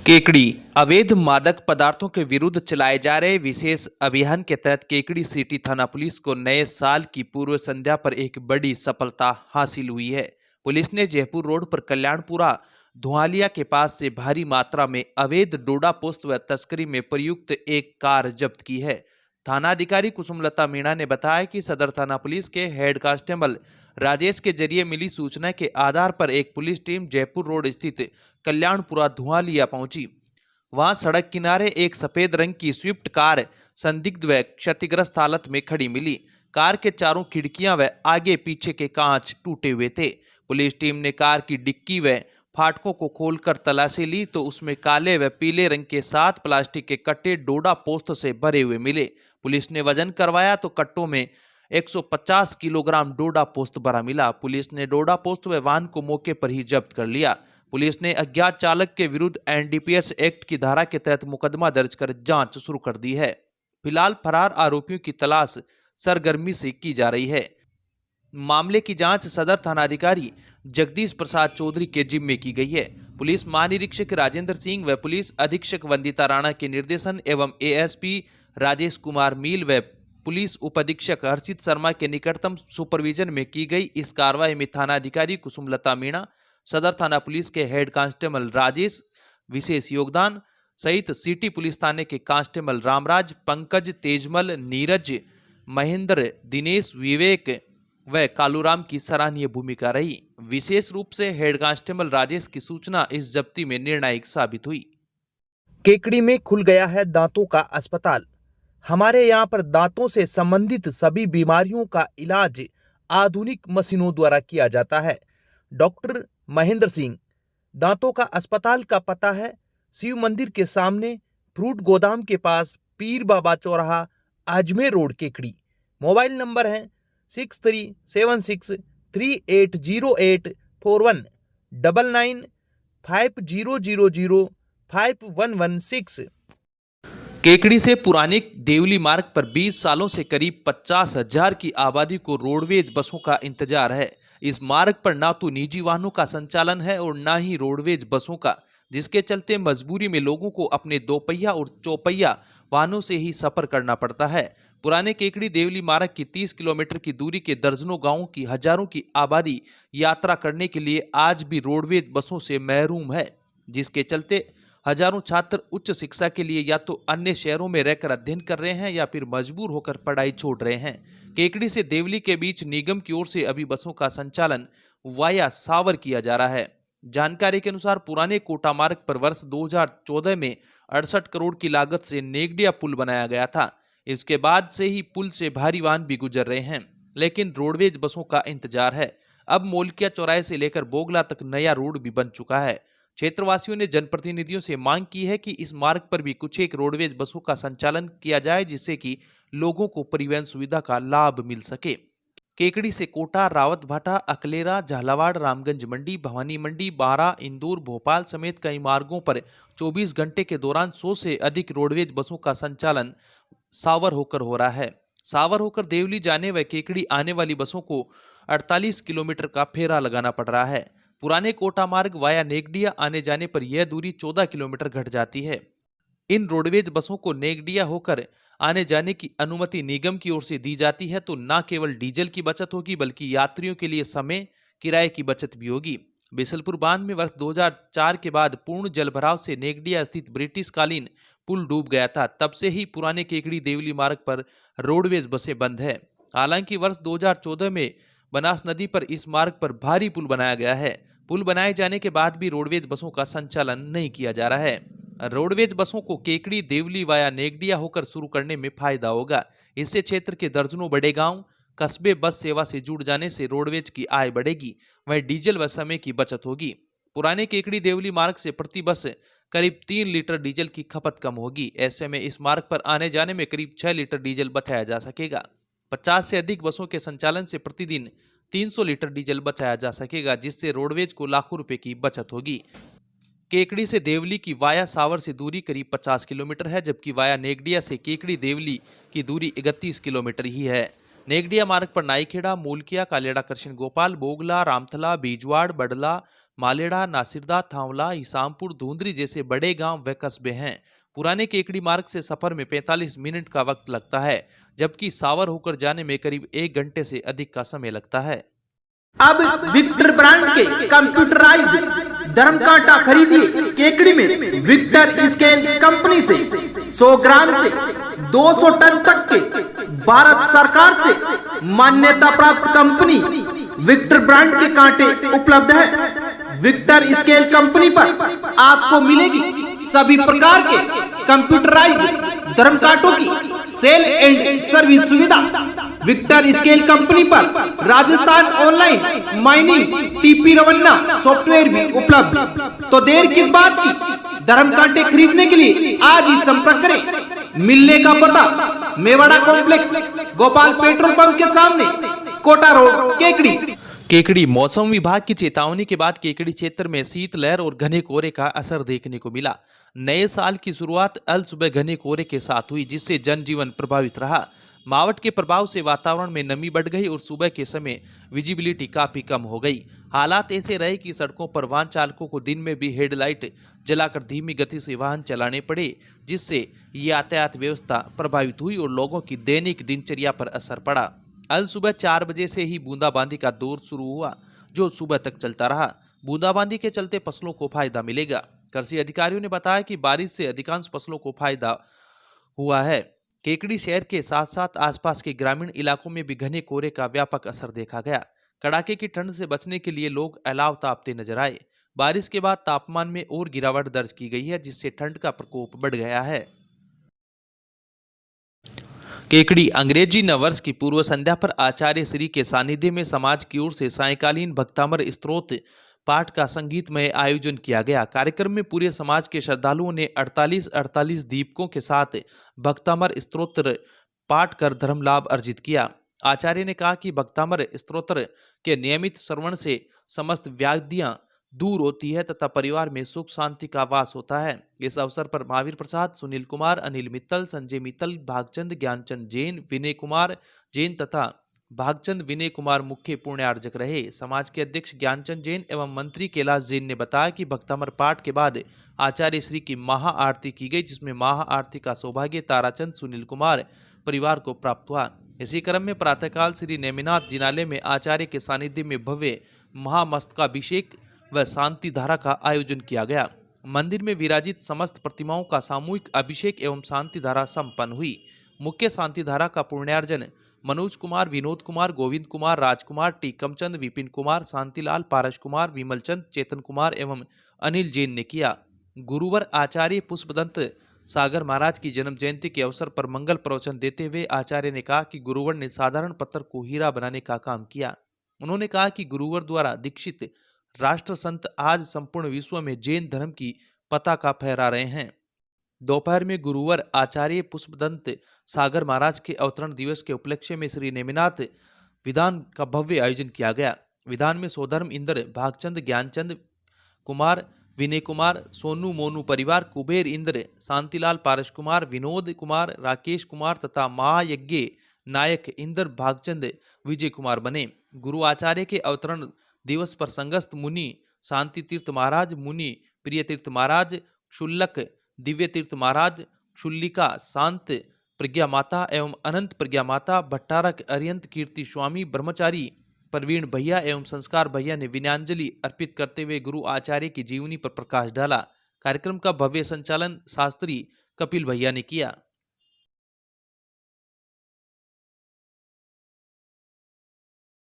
केकड़ी अवैध मादक पदार्थों के विरुद्ध चलाए जा रहे विशेष अभियान के तहत केकड़ी सिटी थाना पुलिस को नए साल की पूर्व संध्या पर एक बड़ी सफलता हासिल हुई है। पुलिस ने जयपुर रोड पर कल्याणपुरा धुआलिया के पास से भारी मात्रा में अवैध डोडा पोस्त व तस्करी में प्रयुक्त एक कार जब्त की है। थानाधिकारी कुसुमलता मीणा ने बताया कि सदर थाना पुलिस के हेड कांस्टेबल राजेश के जरिए मिली सूचना के आधार पर एक पुलिस टीम जयपुर रोड स्थित कल्याणपुरा धुआलिया पहुंची। वहां सड़क किनारे एक सफेद रंग की स्विफ्ट कार संदिग्ध व क्षतिग्रस्त हालत में खड़ी मिली। कार के चारों खिड़कियां व आगे पीछे के कांच टूटे हुए थे। पुलिस टीम ने कार की डिक्की व फाटकों को खोलकर तलाशी ली तो उसमें काले व पीले रंग के 7 प्लास्टिक के कट्टे डोडा पोस्त से भरे हुए मिले। पुलिस ने वजन करवाया तो कट्टों में 150 किलोग्राम डोडा पोस्त भरा मिला। पुलिस ने डोडा पोस्त व वाहन को मौके पर ही जब्त कर लिया। पुलिस ने अज्ञात चालक के विरुद्ध एनडीपीएस एक्ट की धारा के तहत मुकदमा दर्ज कर जांच शुरू कर दी है। फिलहाल फरार आरोपियों की तलाश सरगर्मी से की जा रही है। मामले की जांच सदर थानाधिकारी जगदीश प्रसाद चौधरी के जिम्मे की गई है। पुलिस महानिरीक्षक राजेंद्र सिंह व पुलिस अधीक्षक वंदिता राणा के निर्देशन एवं एएसपी राजेश कुमार मील व पुलिस उपाधीक्षक हर्षित शर्मा के निकटतम सुपरविजन में की गई इस कार्रवाई में थानाधिकारी कुसुमलता मीणा, सदर थाना पुलिस के हेड कांस्टेबल राजेश विशेष योगदान सहित सिटी पुलिस थाने के कांस्टेबल रामराज, पंकज, तेजमल, नीरज, महेंद्र, दिनेश, विवेक व कालूराम की सराहनीय भूमिका रही। विशेष रूप से हेड कांस्टेबल राजेश की सूचना इस जब्ती में निर्णायक साबित हुई। केकड़ी में खुल गया है दांतों का अस्पताल। हमारे यहाँ पर दांतों से संबंधित सभी बीमारियों का इलाज आधुनिक मशीनों द्वारा किया जाता है। डॉक्टर महेंद्र सिंह। दांतों का अस्पताल का पता है शिव मंदिर के सामने, फ्रूट गोदाम के पास, पीर बाबा चौराहा, Ajmer road, Kekri. Mobile number है 6376380841 9950005116। केकड़ी से पुराने देवली मार्ग पर 20 सालों से करीब 50,000 की आबादी को रोडवेज बसों का इंतजार है। इस मार्ग पर ना तो निजी वाहनों का संचालन है और ना ही रोडवेज बसों का, जिसके चलते मजबूरी में लोगों को अपने दोपहिया और चौपहिया वाहनों से ही सफर करना पड़ता है। पुराने केकड़ी देवली मार्ग की 30 किलोमीटर की दूरी के दर्जनों गांवों की हजारों की आबादी यात्रा करने के लिए आज भी रोडवेज बसों से महरूम है, जिसके चलते हजारों छात्र उच्च शिक्षा के लिए या तो अन्य शहरों में रहकर अध्ययन कर रहे हैं या फिर मजबूर होकर पढ़ाई छोड़ रहे हैं। केकड़ी से देवली के बीच निगम की ओर से अभी बसों का संचालन वाया सावर किया जा रहा है। जानकारी के अनुसार पुराने कोटा मार्ग पर वर्ष 2014 में 68 करोड़ की लागत से नेगडिया पुल बनाया गया था। इसके बाद से ही पुल से भारी वाहन भी गुजर रहे हैं, लेकिन रोडवेज बसों का इंतजार है। अब मोलकिया चौराहे से लेकर बोगला तक नया रोड भी बन चुका है। क्षेत्रवासियों ने जनप्रतिनिधियों से मांग की है कि इस मार्ग पर भी कुछ एक रोडवेज बसों का संचालन किया जाए, जिससे कि लोगों को परिवहन सुविधा का लाभ मिल सके। केकड़ी से कोटा, रावतभाटा, अकलेरा, झालावाड़, रामगंज मंडी, भवानी मंडी, बारा, इंदौर, भोपाल समेत कई मार्गों पर 24 घंटे के दौरान 100 से अधिक रोडवेज बसों का संचालन सावर होकर हो रहा है। सावर होकर देवली जाने व केकड़ी आने वाली बसों को 48 किलोमीटर का फेरा लगाना पड़ रहा है। पुराने कोटा मार्ग वाया नेगडिया आने जाने पर यह दूरी 14 किलोमीटर घट जाती है। इन रोडवेज बसों को नेगडिया होकर आने जाने की अनुमति निगम की ओर से दी जाती है, तो न केवल डीजल की बचत होगी बल्कि यात्रियों के लिए समय, किराए की बचत भी होगी। बिशलपुर बांध में वर्ष 2004 के बाद पूर्ण जलभराव से नेगडिया स्थित ब्रिटिश कालीन पुल डूब गया था। तब से ही पुराने केकड़ी देवली मार्ग पर रोडवेज बसें बंद है। हालांकि वर्ष 2014 में बनास नदी पर इस मार्ग पर भारी पुल बनाया गया है। पुल बनाए जाने के बाद भी रोडवेज बसों का संचालन नहीं किया जा रहा है। रोडवेज बसों को केकड़ी देवली वाया नेगडिया होकर शुरू करने में फायदा होगा। इससे क्षेत्र के दर्जनों बड़े गांव, कस्बे बस सेवा से जुड़ जाने से रोडवेज की आय बढ़ेगी, वहीं डीजल व समय की बचत होगी। पुराने केकड़ी देवली मार्ग से प्रति बस करीब 3 लीटर डीजल की खपत कम होगी। ऐसे में इस मार्ग पर आने जाने में करीब 6 लीटर डीजल बचाया जा सकेगा। 50 से अधिक बसों के संचालन से प्रतिदिन 300 लीटर डीजल बचाया जा सकेगा, जिससे रोडवेज को लाखों रुपए की बचत होगी। केकड़ी से देवली की वाया सावर से दूरी करीब 50 किलोमीटर है, जबकि वाया नेगडिया से केकड़ी देवली की दूरी 31 किलोमीटर ही है। नेगडिया मार्ग पर नाईखेड़ा, मूलकिया, कालेड़ा, कृष्ण गोपाल, बोगला, रामथला, बीजवाड़, बडला, मालेड़ा, नासिरदा, थांवला, इसामपुर, धुंधरी जैसे बड़े गांव व कस्बे हैं। पुराने केकड़ी मार्ग से सफर में 45 मिनट का वक्त लगता है, जबकि सावर होकर जाने में करीब 1 घंटे से अधिक का समय लगता है। अब विक्टर ब्रांड के कंप्यूटराइज्ड धर्म कांटा खरीदिए केकड़ी में विक्टर स्केल कंपनी से 100 ग्राम से 200 टन तक के भारत सरकार से मान्यता प्राप्त कंपनी विक्टर ब्रांड के कांटे उपलब्ध है। विक्टर स्केल कंपनी पर आपको मिलेगी सभी प्रकार के कंप्यूटराइज्ड धर्म कांटों की सेल एंड सर्विस सुविधा। विक्टर स्केल कंपनी पर Rajasthan online mining TP Revanna software भी उपलब्ध। तो देर किस बात की, धर्म कांटे खरीदने के लिए आज ही संपर्क करें। मिलने का पता Mewada complex, Gopal petrol pump के सामने, कोटा रोड, केकड़ी। केकड़ी मौसम विभाग की चेतावनी के बाद केकड़ी क्षेत्र में शीतलहर और घने कोहरे का असर देखने को मिला। नए साल की शुरुआत अल सुबह घने कोहरे के साथ हुई, जिससे जनजीवन प्रभावित रहा। मावठ के प्रभाव से वातावरण में नमी बढ़ गई और सुबह के समय विजिबिलिटी काफी कम हो गई। हालात ऐसे रहे कि सड़कों पर वाहन चालकों को दिन में भी हेडलाइट जलाकर धीमी गति से वाहन चलाने पड़े, जिससे यातायात व्यवस्था प्रभावित हुई और लोगों की दैनिक दिनचर्या पर असर पड़ा। अल सुबह 4 बजे से ही बूंदाबांदी का दौर शुरू हुआ, जो सुबह तक चलता रहा। बूंदाबांदी के चलते फसलों को फायदा मिलेगा। कृषि अधिकारियों ने बताया कि बारिश से अधिकांश फसलों को फायदा हुआ है। केकड़ी शहर के साथ साथ आसपास के ग्रामीण इलाकों में भी घने कोहरे का व्यापक असर देखा गया। कड़ाके की ठंड से बचने के लिए लोग अलाव तापते नजर आए। बारिश के बाद तापमान में और गिरावट दर्ज की गई है, जिससे ठंड का प्रकोप बढ़ गया है। केकड़ी अंग्रेजी नववर्ष की पूर्व संध्या पर आचार्य श्री के सानिध्य में समाज की ओर से सायंकालीन भक्तामर स्तोत्र पाठ का संगीतमय आयोजन किया गया। कार्यक्रम में पूरे समाज के श्रद्धालुओं ने 48 दीपकों के साथ भक्तामर स्तोत्र पाठ कर धर्म लाभ अर्जित किया। आचार्य ने कहा कि भक्तामर स्तोत्र के नियमित श्रवण से समस्त व्याधियां दूर होती है तथा परिवार में सुख शांति का वास होता है। इस अवसर पर महावीर प्रसाद, सुनील कुमार, अनिल मित्तल, संजय मित्तल, भागचंद, ज्ञानचंद जैन, विनय कुमार जैन तथा भागचंद विनय कुमार मुख्य पुण्यार्जक रहे। समाज के अध्यक्ष ज्ञानचंद जैन एवं मंत्री कैलाश जैन ने बताया कि भक्तामर पाठ के बाद आचार्य श्री की महा आरती की गई, जिसमें महा आरती का सौभाग्य ताराचंद सुनील कुमार परिवार को प्राप्त हुआ। इसी क्रम में प्रातःकाल श्री नेमिनाथ जिनालय में आचार्य के सानिध्य में भव्य महामस्तकाभिषेक व शांति धारा का आयोजन किया गया। मंदिर में विराजित समस्त प्रतिमाओं का सामूहिक अभिषेक एवं शांति धारा संपन्न हुई। मुख्य शांति धारा का पुण्यार्जन मनोज कुमार, विनोद कुमार, गोविंद कुमार, राजकुमार, टीकमचंद, विपिन कुमार, शांतिलाल, पारस कुमार, विमलचंद, चेतन कुमार एवं अनिल जैन ने किया। गुरुवर आचार्य पुष्पदंत सागर महाराज की जन्म जयंती के अवसर पर मंगल प्रवचन देते हुए आचार्य ने कहा कि गुरुवर ने साधारण पत्थर को हीरा बनाने का काम किया। उन्होंने कहा कि गुरुवर द्वारा दीक्षित राष्ट्र संत आज संपूर्ण विश्व में जैन धर्म की पताका फहरा रहे हैं। दोपहर में गुरुवर आचार्य पुष्पदंत सागर महाराज के अवतरण दिवस के उपलक्ष्य में श्री नेमिनाथ विधान का भव्य आयोजन किया गया। विधान में सोधर्म इंद्र, भागचंद, ज्ञानचंद कुमार, विनय कुमार, सोनू मोनू परिवार, कुबेर इंद्र, शांतिलाल, पारस कुमार, विनोद कुमार, राकेश कुमार तथा महायज्ञ नायक इंद्र भागचंद विजय कुमार बने। गुरु आचार्य के अवतरण दिवस पर संगस्त मुनि शांति तीर्थ महाराज, मुनि प्रिय तीर्थ महाराज, शुल्लक दिव्य तीर्थ महाराज, शुल्लिका शांत प्रज्ञा माता एवं अनंत प्रज्ञा माता, भट्टारक अरियंत कीर्ति स्वामी, ब्रह्मचारी प्रवीण भैया एवं संस्कार भैया ने विनयाञ्जलि अर्पित करते हुए गुरु आचार्य की जीवनी पर प्रकाश डाला। कार्यक्रम का भव्य संचालन शास्त्री कपिल भैया ने किया।